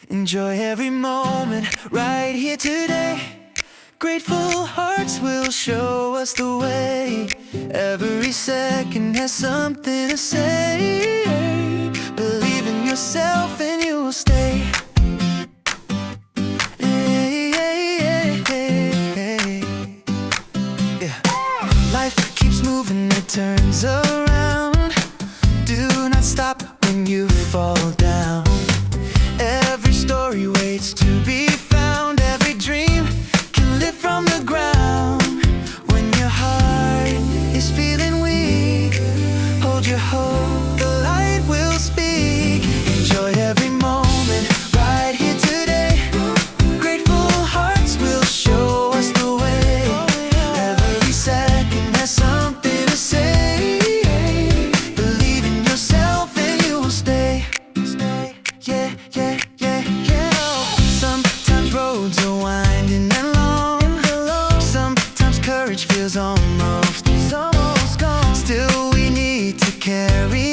Enjoy every moment right here today. Grateful hearts will show us the way. Every second has something to say. Believe in yourself and you will stay. Yeah. Life keeps moving, it turns around. Do not stop when you fall down. Every story waits to be found. Every dream can live from the ground. When your heart is feeling weak, hold your hope, the light will speak. Enjoy every moment right here today. Grateful hearts will show us the way. Every second has something to say. Believe in yourself and you will stay. Yeah, yeah, yeah, yeah. Sometimes roads are winding and long. Sometimes courage feels almost gone. Still we need to carry